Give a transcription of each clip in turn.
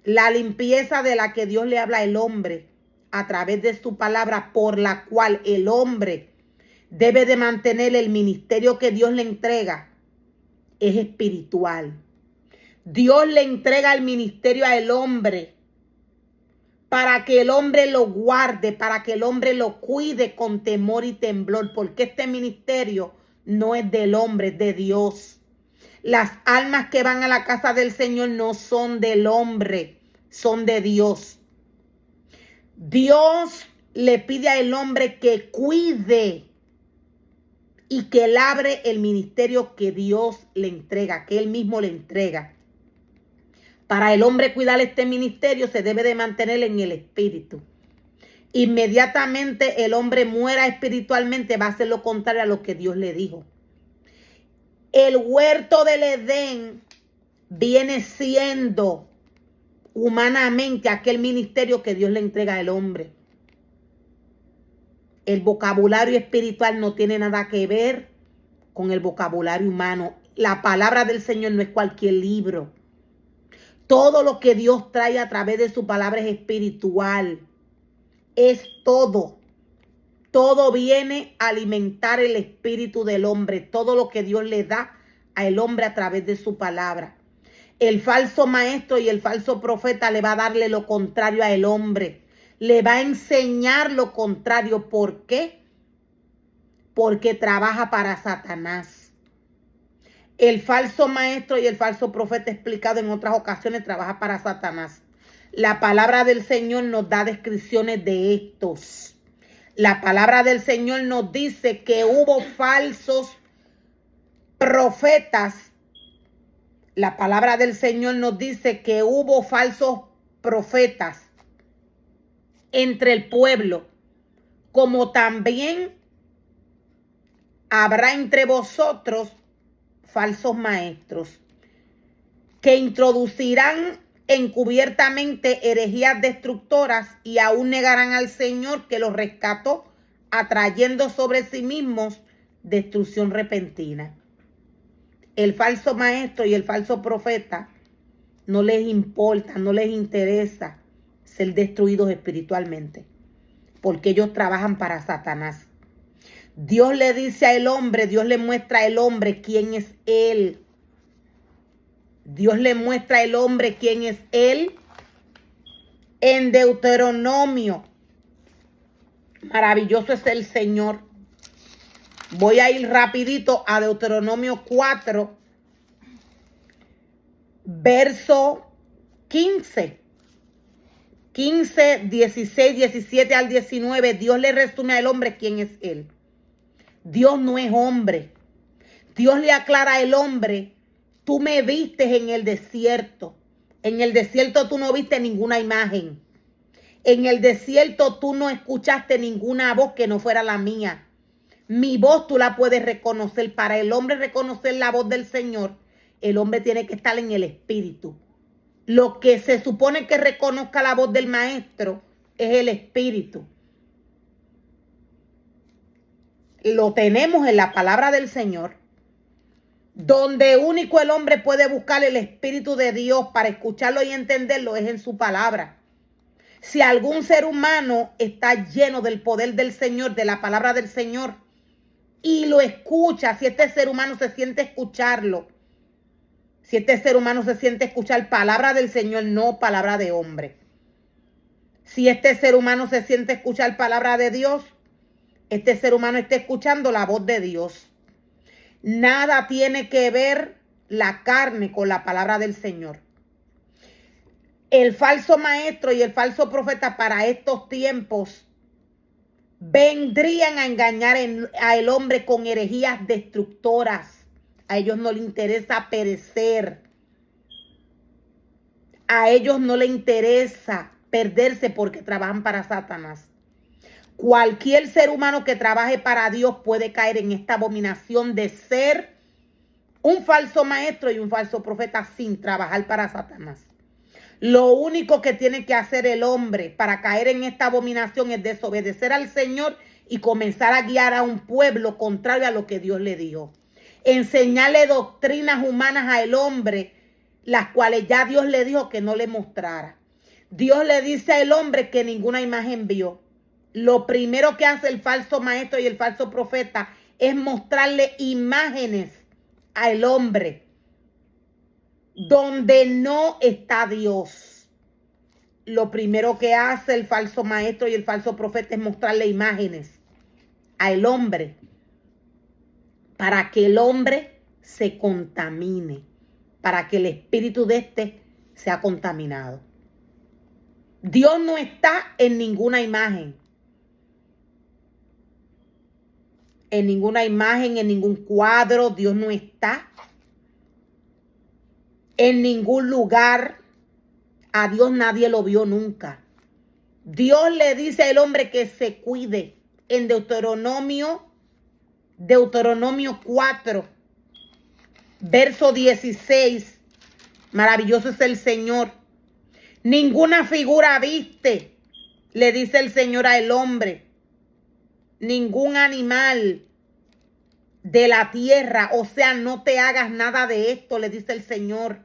La limpieza de la que Dios le habla al hombre a través de su palabra, por la cual el hombre debe de mantener el ministerio que Dios le entrega, es espiritual. Dios le entrega el ministerio al hombre para que el hombre lo guarde, para que el hombre lo cuide con temor y temblor, porque este ministerio no es del hombre, es de Dios. Las almas que van a la casa del Señor no son del hombre, son de Dios. Dios le pide al hombre que cuide y que labre el ministerio que Dios le entrega, que él mismo le entrega. Para el hombre cuidar este ministerio se debe de mantener en el espíritu. Inmediatamente el hombre muera espiritualmente, va a hacer lo contrario a lo que Dios le dijo. El huerto del Edén viene siendo humanamente aquel ministerio que Dios le entrega al hombre. El vocabulario espiritual no tiene nada que ver con el vocabulario humano. La palabra del Señor no es cualquier libro. Todo lo que Dios trae a través de su palabra es espiritual. Es todo. Todo viene a alimentar el espíritu del hombre. Todo lo que Dios le da al hombre a través de su palabra. El falso maestro y el falso profeta le va a darle lo contrario al hombre. Le va a enseñar lo contrario. ¿Por qué? Porque trabaja para Satanás. El falso maestro y el falso profeta, explicado en otras ocasiones, trabaja para Satanás. La palabra del Señor nos da descripciones de estos. La palabra del Señor nos dice que hubo falsos profetas. La palabra del Señor nos dice que hubo falsos profetas entre el pueblo, como también habrá entre vosotros falsos maestros que introducirán encubiertamente herejías destructoras y aún negarán al Señor que los rescató, atrayendo sobre sí mismos destrucción repentina. El falso maestro y el falso profeta no les importa, no les interesa ser destruidos espiritualmente, porque ellos trabajan para Satanás. Dios le dice al hombre, Dios le muestra al hombre quién es él. Dios le muestra al hombre quién es él en Deuteronomio. Maravilloso es el Señor. Voy a ir rapidito a Deuteronomio 4, verso 15. 15, 16, 17 al 19. Dios le resume al hombre quién es él. Dios no es hombre. Dios le aclara al hombre, tú me viste en el desierto. En el desierto tú no viste ninguna imagen. En el desierto tú no escuchaste ninguna voz que no fuera la mía. Mi voz tú la puedes reconocer. Para el hombre reconocer la voz del Señor, el hombre tiene que estar en el espíritu. Lo que se supone que reconozca la voz del maestro es el espíritu. Lo tenemos en la palabra del Señor, donde único el hombre puede buscar el Espíritu de Dios para escucharlo y entenderlo es en su palabra. Si algún ser humano está lleno del poder del Señor, de la palabra del Señor, y lo escucha, si este ser humano se siente escucharlo, si este ser humano se siente escuchar palabra del Señor, no palabra de hombre. Si este ser humano se siente escuchar palabra de Dios, este ser humano está escuchando la voz de Dios. Nada tiene que ver la carne con la palabra del Señor. El falso maestro y el falso profeta para estos tiempos vendrían a engañar al hombre con herejías destructoras. A ellos no les interesa perecer. A ellos no les interesa perderse porque trabajan para Satanás. Cualquier ser humano que trabaje para Dios puede caer en esta abominación de ser un falso maestro y un falso profeta sin trabajar para Satanás. Lo único que tiene que hacer el hombre para caer en esta abominación es desobedecer al Señor y comenzar a guiar a un pueblo contrario a lo que Dios le dijo. Enseñarle doctrinas humanas al hombre las cuales ya Dios le dijo que no le mostrara. Dios le dice al hombre que ninguna imagen vio. Lo primero que hace el falso maestro y el falso profeta es mostrarle imágenes al hombre donde no está Dios. Lo primero que hace el falso maestro y el falso profeta es mostrarle imágenes al hombre para que el hombre se contamine, para que el espíritu de este sea contaminado. Dios no está en ninguna imagen. En ninguna imagen, en ningún cuadro. Dios no está en ningún lugar. A Dios nadie lo vio nunca. Dios le dice al hombre que se cuide. En Deuteronomio 4, verso 16. Maravilloso es el Señor. Ninguna figura viste, le dice el Señor al hombre. Ningún animal de la tierra, o sea, no te hagas nada de esto, le dice el Señor.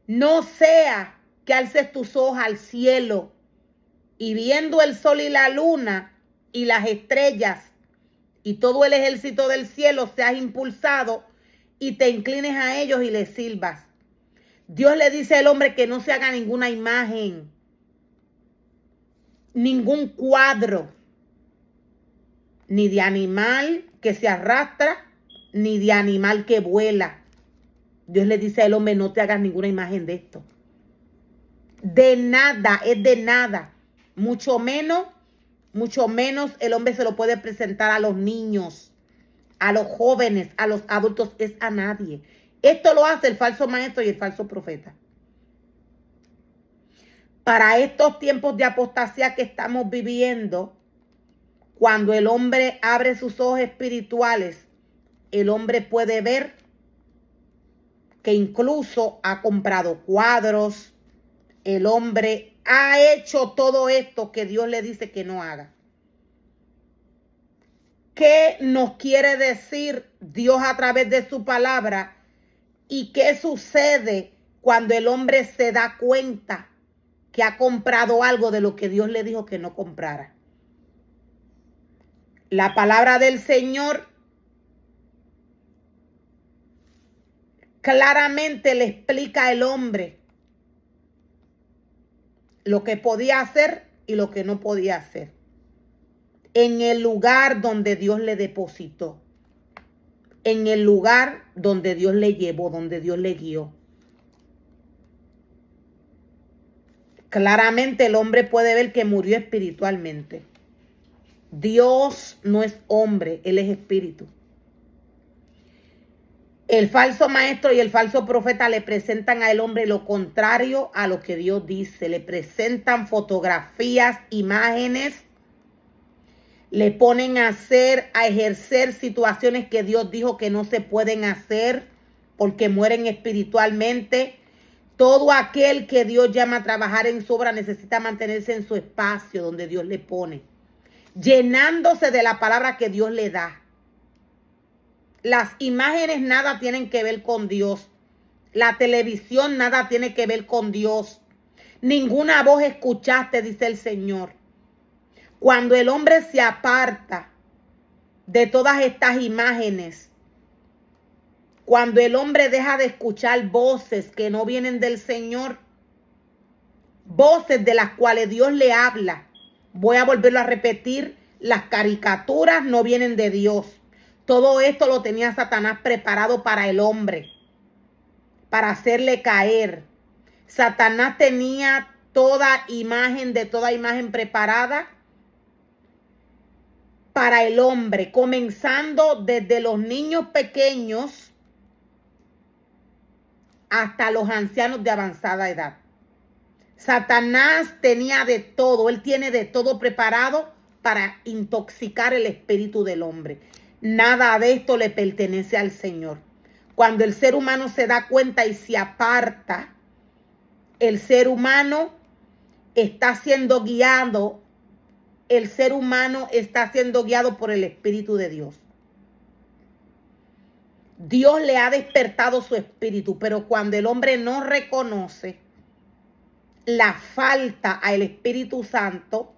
No sea que alces tus ojos al cielo y viendo el sol y la luna y las estrellas y todo el ejército del cielo seas impulsado y te inclines a ellos y les sirvas. Dios le dice al hombre que no se haga ninguna imagen, ningún cuadro, ni de animal que se arrastra, ni de animal que vuela. Dios le dice al hombre, no te hagas ninguna imagen de esto. De nada, es de nada. Mucho menos el hombre se lo puede presentar a los niños, a los jóvenes, a los adultos, es a nadie. Esto lo hace el falso maestro y el falso profeta. Para estos tiempos de apostasía que estamos viviendo, cuando el hombre abre sus ojos espirituales, el hombre puede ver que incluso ha comprado cuadros. El hombre ha hecho todo esto que Dios le dice que no haga. ¿Qué nos quiere decir Dios a través de su palabra? ¿Y qué sucede cuando el hombre se da cuenta que ha comprado algo de lo que Dios le dijo que no comprara? La palabra del Señor claramente le explica al hombre lo que podía hacer y lo que no podía hacer en el lugar donde Dios le depositó, en el lugar donde Dios le llevó, donde Dios le guió. Claramente el hombre puede ver que murió espiritualmente. Dios no es hombre, Él es espíritu. El falso maestro y el falso profeta le presentan al hombre lo contrario a lo que Dios dice. Le presentan fotografías, imágenes, le ponen a ejercer situaciones que Dios dijo que no se pueden hacer porque mueren espiritualmente. Todo aquel que Dios llama a trabajar en su obra necesita mantenerse en su espacio donde Dios le pone, llenándose de la palabra que Dios le da. Las imágenes nada tienen que ver con Dios. La televisión nada tiene que ver con Dios. Ninguna voz escuchaste, dice el Señor. Cuando el hombre se aparta de todas estas imágenes, cuando el hombre deja de escuchar voces que no vienen del Señor, voces de las cuales Dios le habla, voy a volverlo a repetir, las caricaturas no vienen de Dios. Todo esto lo tenía Satanás preparado para el hombre, para hacerle caer. Satanás tenía toda imagen preparada para el hombre, comenzando desde los niños pequeños hasta los ancianos de avanzada edad. Satanás tenía de todo, él tiene de todo preparado para intoxicar el espíritu del hombre. Nada de esto le pertenece al Señor. Cuando el ser humano se da cuenta y se aparta, el ser humano está siendo guiado. El ser humano está siendo guiado por el Espíritu de Dios. Dios le ha despertado su espíritu, pero cuando el hombre no reconoce la falta al Espíritu Santo,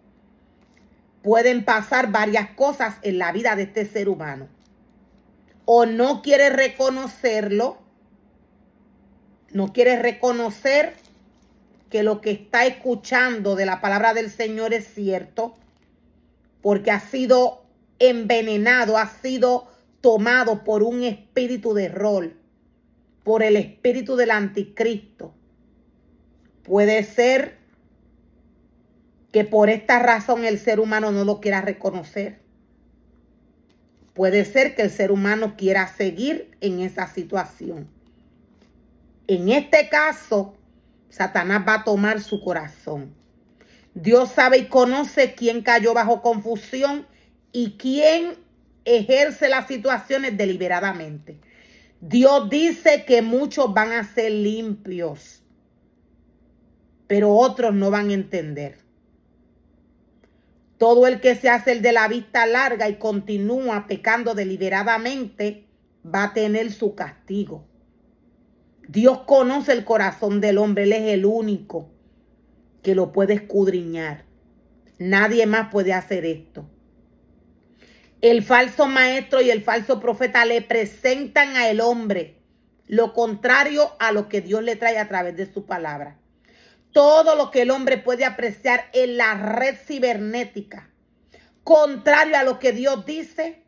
pueden pasar varias cosas en la vida de este ser humano. O no quiere reconocerlo, no quiere reconocer que lo que está escuchando de la palabra del Señor es cierto, porque ha sido envenenado, ha sido tomado por un espíritu de error, por el espíritu del anticristo. Puede ser que por esta razón el ser humano no lo quiera reconocer. Puede ser que el ser humano quiera seguir en esa situación. En este caso, Satanás va a tomar su corazón. Dios sabe y conoce quién cayó bajo confusión y quién ejerce las situaciones deliberadamente. Dios dice que muchos van a ser limpios, pero otros no van a entender. Todo el que se hace el de la vista larga y continúa pecando deliberadamente va a tener su castigo. Dios conoce el corazón del hombre, Él es el único que lo puede escudriñar. Nadie más puede hacer esto. El falso maestro y el falso profeta le presentan al hombre lo contrario a lo que Dios le trae a través de su palabra. Todo lo que el hombre puede apreciar en la red cibernética, contrario a lo que Dios dice,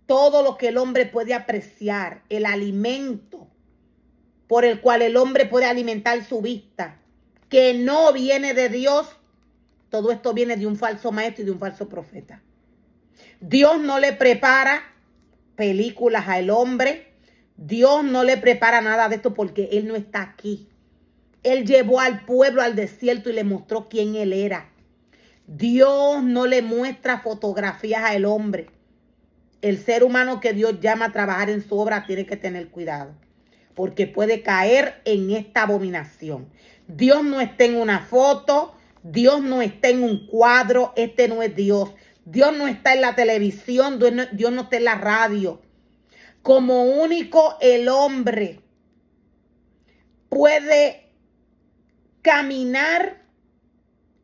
todo lo que el hombre puede apreciar, el alimento por el cual el hombre puede alimentar su vista, que no viene de Dios, todo esto viene de un falso maestro y de un falso profeta. Dios no le prepara películas al hombre. Dios no le prepara nada de esto porque Él no está aquí. Él llevó al pueblo al desierto y le mostró quién Él era. Dios no le muestra fotografías al hombre. El ser humano que Dios llama a trabajar en su obra tiene que tener cuidado, porque puede caer en esta abominación. Dios no está en una foto, Dios no está en un cuadro, este no es Dios. Dios no está en la televisión, Dios no está en la radio. Como único el hombre puede caminar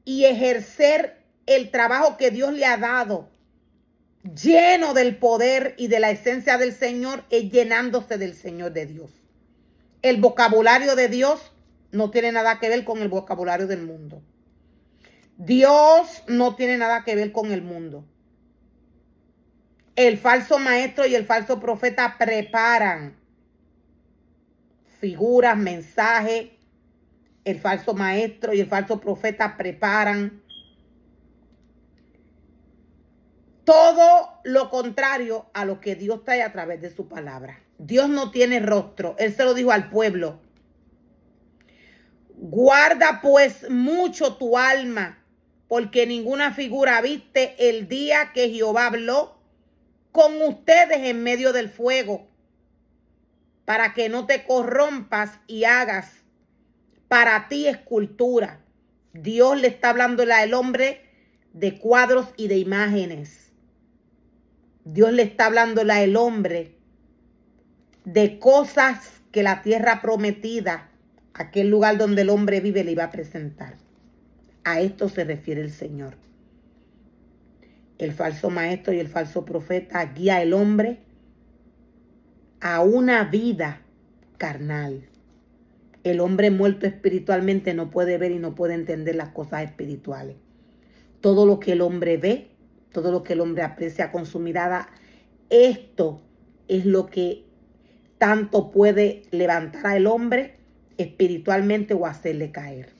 y ejercer el trabajo que Dios le ha dado, lleno del poder y de la esencia del Señor, es llenándose del Señor de Dios. El vocabulario de Dios no tiene nada que ver con el vocabulario del mundo. Dios no tiene nada que ver con el mundo. El falso maestro y el falso profeta preparan figuras, mensajes. El falso maestro y el falso profeta preparan todo lo contrario a lo que Dios trae a través de su palabra. Dios no tiene rostro. Él se lo dijo al pueblo. Guarda pues mucho tu alma, porque ninguna figura viste el día que Jehová habló con ustedes en medio del fuego, para que no te corrompas y hagas para ti escultura. Dios le está hablando al hombre de cuadros y de imágenes. Dios le está hablando al hombre de cosas que la tierra prometida, aquel lugar donde el hombre vive, le iba a presentar. A esto se refiere el Señor. El falso maestro y el falso profeta guía al hombre a una vida carnal. El hombre muerto espiritualmente no puede ver y no puede entender las cosas espirituales. Todo lo que el hombre ve, todo lo que el hombre aprecia con su mirada, esto es lo que tanto puede levantar al hombre espiritualmente o hacerle caer.